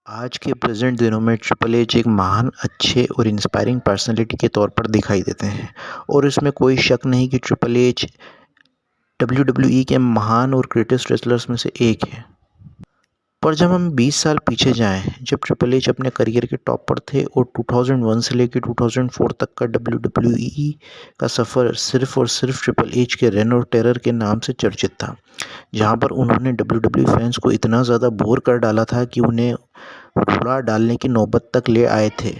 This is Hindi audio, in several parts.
आज के प्रेजेंट दिनों में ट्रिपल एच एक महान, अच्छे और इंस्पायरिंग पर्सनैलिटी के तौर पर दिखाई देते हैं और इसमें कोई शक नहीं कि ट्रिपल एच डब्ल्यूडब्ल्यूई के महान और ग्रेटेस्ट रेसलर्स में से एक है। पर जब हम 20 साल पीछे जाएं, जब ट्रिपल एच अपने करियर के टॉप पर थे और 2001 से लेकर 2004 तक का डब्ल्यूडब्ल्यूई का सफ़र सिर्फ और सिर्फ ट्रिपल एच के रेन और टेरर के नाम से चर्चित था, जहां पर उन्होंने डब्ल्यूडब्ल्यूई फैंस को इतना ज़्यादा बोर कर डाला था कि उन्हें रुला डालने की नौबत तक ले आए थे।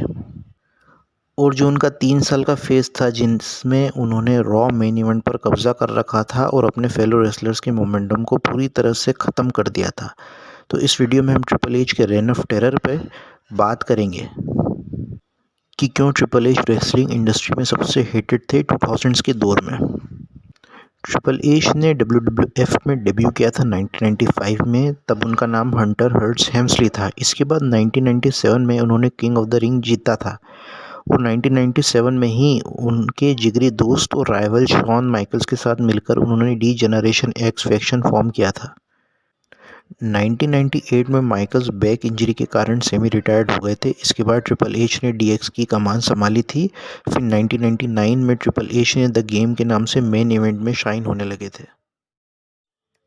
और जो उनका 3 साल का फेज़ था जिसमें उन्होंने रॉ मेन इवेंट पर कब्जा कर रखा था और अपने फेलो रेसलर्स के मोमेंटम को पूरी तरह से ख़त्म कर दिया था। तो इस वीडियो में हम ट्रिपल एच के रेन ऑफ टेरर पे बात करेंगे कि क्यों ट्रिपल एच रेसलिंग इंडस्ट्री में सबसे हेटेड थे 2000s के दौर में। ट्रिपल एच ने डब्ल्यूडब्ल्यूएफ में डेब्यू किया था 1995 में, तब उनका नाम हंटर हर्ट्स हेम्सली था। इसके बाद 1997 में उन्होंने किंग ऑफ द रिंग जीता था और 1997 में ही उनके जिगरी दोस्त और राइवल शॉन माइकल्स के साथ मिलकर उन्होंने D generation X faction form किया था। 1998 में माइकल्स बैक इंजरी के कारण सेमी रिटायर्ड हो गए थे। इसके बाद ट्रिपल एच ने डीएक्स की कमान संभाली थी। फिर 1999 में ट्रिपल एच ने द गेम के नाम से मेन इवेंट में शाइन होने लगे थे।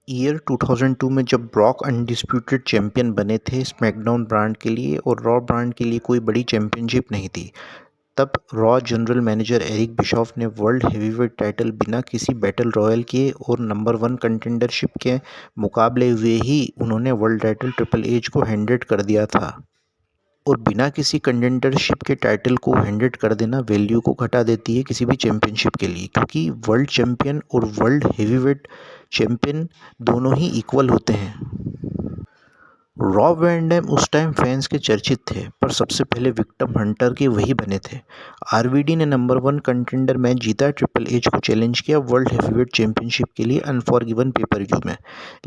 ईयर 2002 में जब ब्रॉक अनडिस्प्यूटेड चैंपियन बने थे स्मैकडाउन ब्रांड के लिए और रॉ ब्रांड के लिए कोई बड़ी चैंपियनशिप नहीं थी, तब Raw general manager Eric Bischoff ने वर्ल्ड हेवीवेट टाइटल बिना किसी बैटल रॉयल के और नंबर 1 कंटेंडरशिप के मुकाबले हुए ही उन्होंने वर्ल्ड टाइटल ट्रिपल एच को हैंडेड कर दिया था। और बिना किसी कंटेंडरशिप के टाइटल को हैंडेड कर देना वैल्यू को घटा देती है किसी भी चैंपियनशिप के लिए, क्योंकि वर्ल्ड चैंपियन और वर्ल्ड हेवीवेट चैंपियन दोनों ही इक्वल होते हैं। रॉब वैन डैम उस टाइम फैंस के चर्चित थे, पर सबसे पहले विक्टिम हंटर के वही बने थे। आरवीडी ने नंबर 1 कंटेंडर मैच जीता, ट्रिपल एच को चैलेंज किया वर्ल्ड हेवीवेट चैंपियनशिप के लिए अनफॉरगिवन पेपर व्यू में।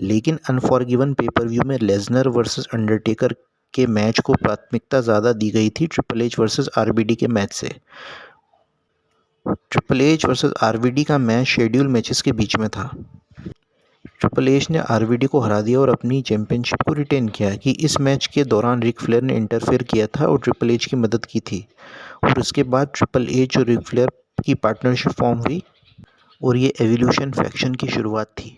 लेकिन अनफॉरगिवन पेपर व्यू में लेजनर वर्सेस अंडरटेकर के मैच को प्राथमिकता ज़्यादा दी गई थी ट्रिपल एच वर्सेस आरवीडी के मैच से। ट्रिपल एच वर्सेस आरवीडी का मैच शेड्यूल मैचेस के बीच में था। ट्रिपल एच ने आरवीडी को हरा दिया और अपनी चैंपियनशिप को रिटेन किया कि इस मैच के दौरान रिक फ्लेयर ने इंटरफेयर किया था और ट्रिपल एच की मदद की थी। और इसके बाद ट्रिपल एच और रिक फ्लेयर की पार्टनरशिप फॉर्म हुई और ये एवोल्यूशन फैक्शन की शुरुआत थी।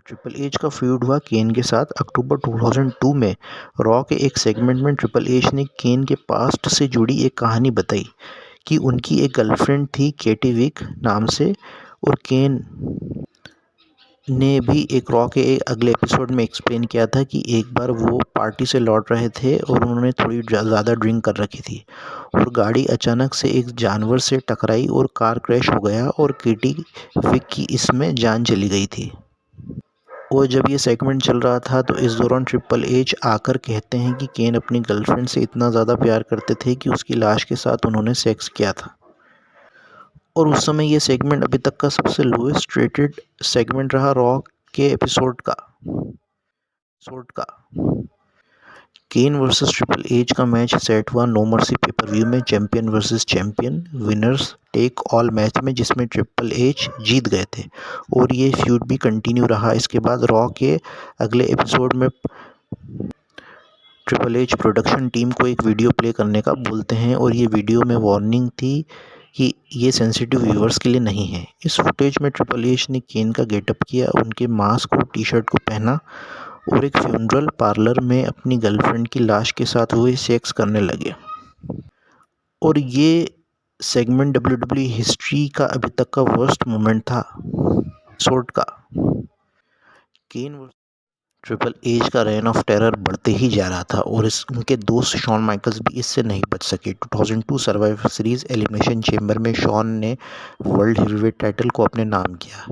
ट्रिपल एच का फ्यूड हुआ केन के साथ अक्टूबर 2002 में। रॉ के एक सेगमेंट में ट्रिपल एच ने केन के पास्ट से जुड़ी एक कहानी बताई कि उनकी एक गर्लफ्रेंड थी केटी विक नाम से, और केन ने भी एक रॉ के अगले एपिसोड में एक्सप्लेन किया था कि एक बार वो पार्टी से लौट रहे थे और उन्होंने थोड़ी ज़्यादा ड्रिंक कर रखी थी और गाड़ी अचानक से एक जानवर से टकराई और कार क्रैश हो गया और केटी विक की इसमें जान चली गई थी। और जब ये सेगमेंट चल रहा था तो इस दौरान ट्रिपल एच आकर कहते हैं कि केन अपनी गर्लफ्रेंड से इतना ज़्यादा प्यार करते थे कि उसकी लाश के साथ उन्होंने सेक्स किया था। और उस समय ये सेगमेंट अभी तक का सबसे लोएस्ट रेटेड सेगमेंट रहा रॉ के एपिसोड का। केन वर्सेस ट्रिपल एच का मैच सेट हुआ नो मर्सी पेपर व्यू में champion versus champion winners take all match में, जिसमें ट्रिपल एच जीत गए थे और ये फ्यूड भी कंटिन्यू रहा। इसके बाद रॉ के अगले एपिसोड में ट्रिपल एच प्रोडक्शन टीम को एक वीडियो प्ले करने का बोलते हैं और ये वीडियो में वार्निंग थी कि ये सेंसिटिव व्यूअर्स के लिए नहीं है। इस फुटेज में ट्रिपल एच ने केन का गेटअप किया, उनके मास्क और टी शर्ट को पहना और एक फ्यूनरल पार्लर में अपनी गर्लफ्रेंड की लाश के साथ हुए सेक्स करने लगे। और ये सेगमेंट डब्ल्यूडब्ल्यूई हिस्ट्री का अभी तक का वर्स्ट मोमेंट था एपिसोड का। केन ट्रिपल एच का रेन ऑफ टेरर बढ़ते ही जा रहा था और उनके दोस्त शॉन माइकल्स भी इससे नहीं बच सके। 2002 सर्वाइवर सीरीज एलिमिनेशन चेंबर में शॉन ने वर्ल्ड हेवीवेट टाइटल को अपने नाम किया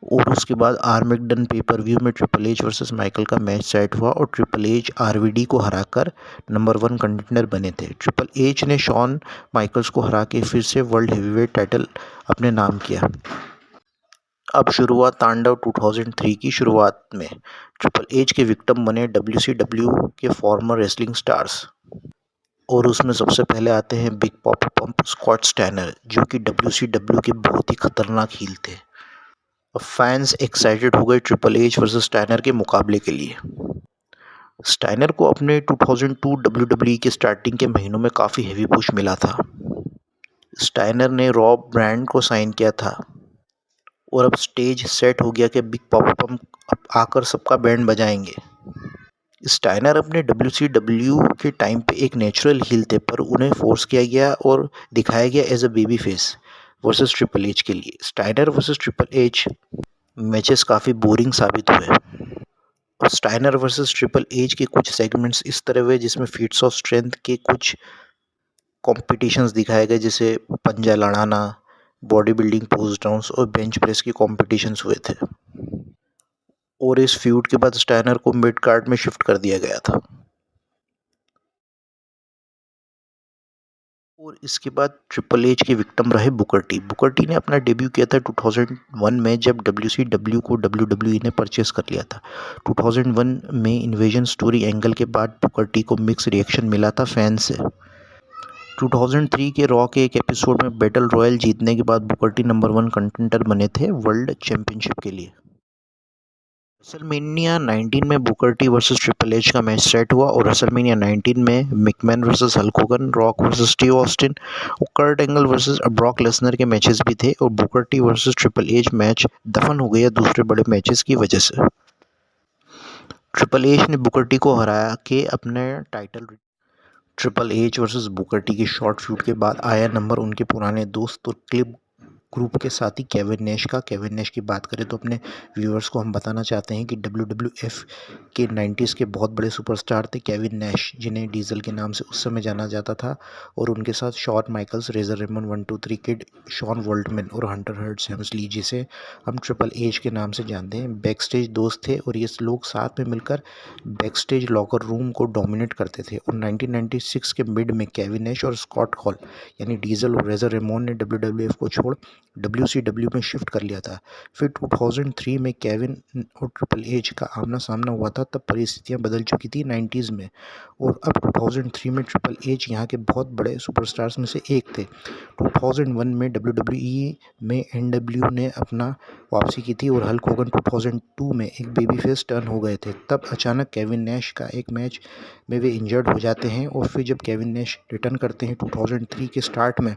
और उसके बाद आर्मेगडन पेपर व्यू में ट्रिपल एच वर्सेस माइकल का मैच सेट हुआ और ट्रिपल एच आरवीडी को हराकर नंबर 1 कंटेंडर बने थे। ट्रिपल एच ने शॉन माइकल्स को हरा के फिर से वर्ल्ड हेवीवेट टाइटल अपने नाम किया। अब शुरुआत तांडव 2003 की शुरुआत में ट्रिपल एच के विक्टिम बने WCW के फॉर्मर रेसलिंग स्टार्स और उसमें सबसे पहले आते हैं Big Poppa Pump Scott Steiner, जो कि WCW के बहुत ही खतरनाक हील थे। अब फैंस एक्साइटेड हो गए ट्रिपल एच वर्सेस स्टैनर के मुकाबले के लिए। स्टाइनर को अपने 2002 डब्ल्यूडब्ल्यूई के स्टार्टिंग के महीनों में काफ़ी हेवी पुश मिला था। स्टाइनर ने रॉब ब्रांड को साइन किया था और अब स्टेज सेट हो गया कि बिग पापा पम्प अब आकर सबका बैंड बजाएंगे। स्टाइनर अपने डब्ल्यूसीडब्ल्यू के टाइम पे एक नेचुरल हील थे, पर उन्हें फोर्स किया गया और दिखाया गया as a baby face versus Triple H के लिए। Steiner versus Triple H matches काफ़ी बोरिंग साबित हुए और स्टाइनर वर्सेस ट्रिपल एच के कुछ सेगमेंट्स इस तरह हुए जिसमें फीट्स ऑफ स्ट्रेंथ के कुछ कॉम्पिटिशन्स दिखाए गए, जैसे पंजा लड़ाना, बॉडी बिल्डिंग पोज डाउन्स और बेंच प्रेस की कॉम्पिटिशन्स हुए थे। और इस फ्यूड के बाद स्टाइनर को मिड कार्ड में शिफ्ट कर दिया गया था। और इसके बाद ट्रिपल एच के विक्टिम रहे बुकर टी। बुकर टी ने अपना डेब्यू किया था 2001 में, जब डब्ल्यूसीडब्ल्यू को डब्ल्यूडब्ल्यूई ने परचेस कर लिया था। 2001 में इन्वेजन स्टोरी एंगल के बाद बुकर टी को मिक्स रिएक्शन मिला था फैन से। 2003 के रॉ के एक एपिसोड में बैटल रॉयल जीतने के बाद बुकर टी नंबर 1 कंटेंडर बने थे वर्ल्ड चैंपियनशिप के लिए। रेसलमेनिया 19 में Booker T versus Triple H का मैच सेट हुआ और रेसलमेनिया 19 में McMahon versus Hulk Hogan, Rock versus Steve Austin और Kurt Angle versus Brock Lesnar के मैचेस भी थे और Booker T versus Triple H match दफन हो गया दूसरे बड़े मैचेस की वजह से। ट्रिपल एच ने बुकर टी को हराया के अपने title. Triple H versus Booker T की शॉर्ट फ्यूड के बाद आया नंबर उनके पुराने दोस्त और क्लिप ग्रुप के साथ ही केविन नैश का। केविन नैश की बात करें तो अपने व्यूअर्स को हम बताना चाहते हैं कि डब्ल्यूडब्ल्यूएफ के 90s के बहुत बड़े सुपरस्टार थे केविन नैश, जिन्हें डीजल के नाम से उस समय जाना जाता था, और उनके साथ Shawn Michaels, Razor Ramon 123 Kid, Sean Waltman और हंटर हर्ट्स हेम्सली, जिसे हम ट्रिपल एच के नाम से जानते हैं, बैक स्टेज दोस्त थे और ये लोग साथ में मिलकर बैक स्टेज लॉकर रूम को डोमिनेट करते थे। और 1996 के मिड में केविन नैश और स्कॉट हॉल यानी डीजल और रेजर रेमोन ने डब्ल्यूडब्ल्यूएफ को छोड़ WCW में शिफ्ट कर लिया था। फिर 2003 में केविन और ट्रिपल एच का आमना सामना हुआ था, तब परिस्थितियां बदल चुकी थी 90s में, और अब 2003 में ट्रिपल एच यहाँ के बहुत बड़े सुपरस्टार्स में से एक थे। 2001 में WWE में NW ने अपना वापसी की थी और हल्क होगन 2002 में एक बेबी फेस टर्न हो गए थे। तब अचानक केविन नैश का एक मैच में वे इंजर्ड हो जाते हैं और फिर जब केविन नैश रिटर्न करते हैं 2003 के स्टार्ट में,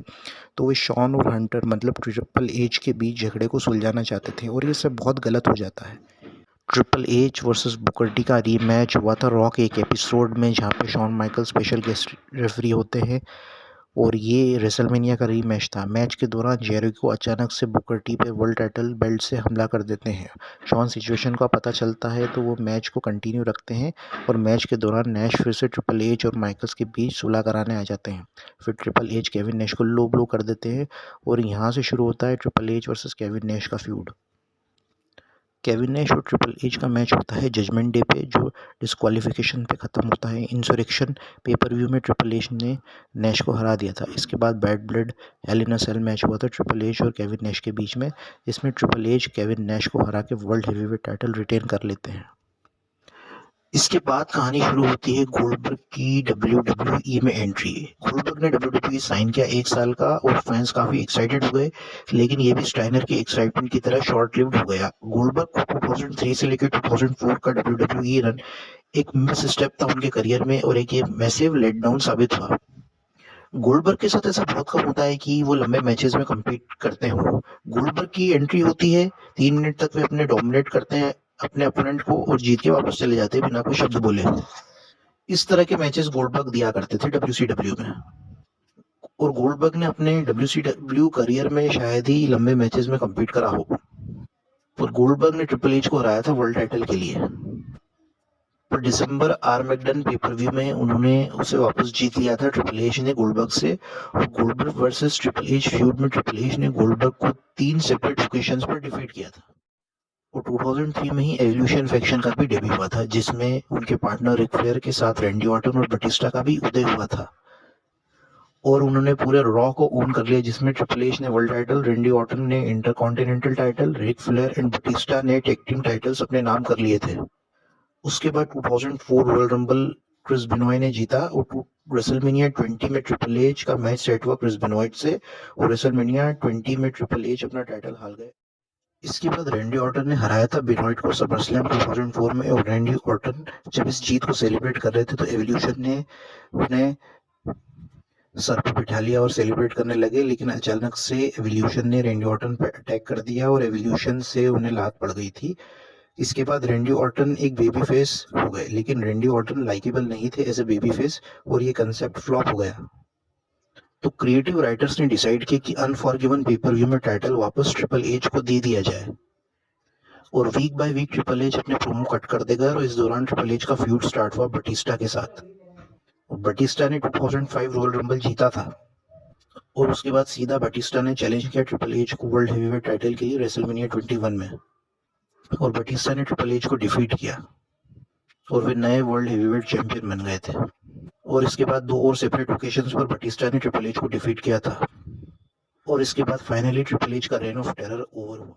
तो वे शॉन और हंटर मतलब ट्रिपल एच के बीच झगड़े को सुलझाना चाहते थे और ये सब बहुत गलत हो जाता है। Triple H versus Booker T का रीमैच हुआ था रॉ के एक एपिसोड में, जहाँ पे Shawn Michael special guest referee होते हैं और ये रेसलमेनिया का रीमैच था। मैच के दौरान जेरिको अचानक से बुकर टी पे वर्ल्ड टाइटल बेल्ट से हमला कर देते हैं। शॉन सिचुएशन का पता चलता है तो वो मैच को कंटिन्यू रखते हैं और मैच के दौरान नैश फिर से ट्रिपल एच और माइकल्स के बीच सुलह कराने आ जाते हैं। फिर ट्रिपल एच केविन नैश को लो ब्लो कर देते हैं और यहाँ से शुरू होता है Triple H versus Kevin Nash का फ्यूड। केविन नैश और ट्रिपल एच का मैच होता है जजमेंट डे पे, जो डिस्क्वालिफिकेशन पे ख़त्म होता है। इंसरेक्शन पेपर व्यू में ट्रिपल एच ने नैश को हरा दिया था। इसके बाद बैड ब्लड हेल इन अ सेल मैच हुआ था ट्रिपल एच और केविन नैश के बीच में, जिसमें ट्रिपल एच केविन नैश को हरा के वर्ल्ड हेवीवेट टाइटल रिटेन कर लेते हैं। इसके बाद कहानी शुरू होती है गोल्डबर्ग की WWE में एंट्री। गोल्डबर्ग ने WWE साइन किया 1 साल का और फैंस काफ़ी एक्साइटेड हो गए, लेकिन ये भी स्टाइनर के एक्साइटमेंट की तरह शॉर्ट लिव्ड हो गया। गोल्डबर्ग को 2003 से लेकर 2004 का WWE रन एक मिस स्टेप था उनके करियर में और एक ये मैसिव लेट डाउन साबित हुआ। गोल्डबर्ग के साथ ऐसा बहुत कम होता है कि वो लंबे मैचेस में कम्पीट करते हों। गोल्डबर्ग की एंट्री होती है, 3 मिनट तक वे अपने डोमिनेट करते हैं अपने अपोनेंट को और जीत के वापस चले जाते हैं बिना कोई शब्द बोले। इस तरह के मैचेस गोल्डबर्ग दिया करते थे WCW में, और गोल्डबर्ग ने अपने WCW करियर में शायद ही लंबे मैचेस में कम्पीट करा हो, और गोल्डबर्ग ने ट्रिपल एच को हराया था वर्ल्ड टाइटल के लिए। पर दिसंबर आर्मेगेडन पेपर व्यू में उन्होंने उसे वापस जीत लिया था ट्रिपल एच ने गोल्डबर्ग से, और Goldberg versus Triple H feud में ट्रिपल एच ने गोल्डबर्ग को 3 सेपरेट ओकेशंस पर डिफीट किया था। और 2003 में ही एवोल्यूशन फैक्शन का भी डेब्यू हुआ था, जिसमें उनके पार्टनर रिक फ्लेयर के साथ रैंडी ऑर्टन और बटिस्टा का भी उदय हुआ था, और उन्होंने पूरे रॉ को ओन कर लिया, जिसमें ट्रिपल एच ने वर्ल्ड टाइटल, रैंडी ऑर्टन ने intercontinental title, Ric Flair and Batista ने टैग टीम टाइटल्स अपने नाम कर लिए थे। उसके बाद 2004 रॉयल रंबल क्रिस बेनॉय ने जीता और रेसलमेनिया 20 में ट्रिपल एच का मैच सेट हुआ क्रिस बेनॉय से, और रेसलमेनिया 20 में ट्रिपल एच अपना टाइटल हार गए। इसके बाद रैंडी ऑर्टन ने हराया था बेनॉइट को समरस्लैम 2004 में, और रैंडी ऑर्टन जब इस जीत को सेलिब्रेट कर रहे थे तो एवोल्यूशन ने उन्हें सर पे बिठा लिया और सेलिब्रेट करने लगे, लेकिन अचानक से एवोल्यूशन ने रैंडी ऑर्टन पर अटैक कर दिया और एवोल्यूशन से उन्हें लात पड़ गई थी। इसके बाद रैंडी ऑर्टन एक बेबी फेस हो गए, लेकिन रैंडी ऑर्टन लाइकेबल नहीं थे एज ए बेबी फेस और ये कंसेप्ट फ्लॉप हो गया। तो क्रिएटिव राइटर्स ने डिसाइड किया कि अनफॉरगिवन पेपर व्यू में टाइटल वापस ट्रिपल एच को दे दिया जाए, और week by week Triple H अपने प्रोमो कट कर देगा, और इस दौरान ट्रिपल एच का फ्यूड स्टार्ट हुआ बटिस्टा के साथ। बटिस्टा ने 2005 रॉयल रंबल जीता था, और उसके बाद सीधा बटिस्टा ने चैलेंज किया ट्रिपल एच को वर्ल्ड हेवीवेट टाइटल के लिए रेसलमेनिया 21 में, और बटिस्टा ने ट्रिपल एच को डिफीट किया और वे नए वर्ल्ड हेवीवेट चैंपियन बन गए थे। और इसके बाद 2 और सेपरेट ओकेशंस पर बटिस्टा ने ट्रिपल एच को डिफीट किया था, और इसके बाद फाइनली ट्रिपल एच का रेन ऑफ टेरर ओवर हुआ।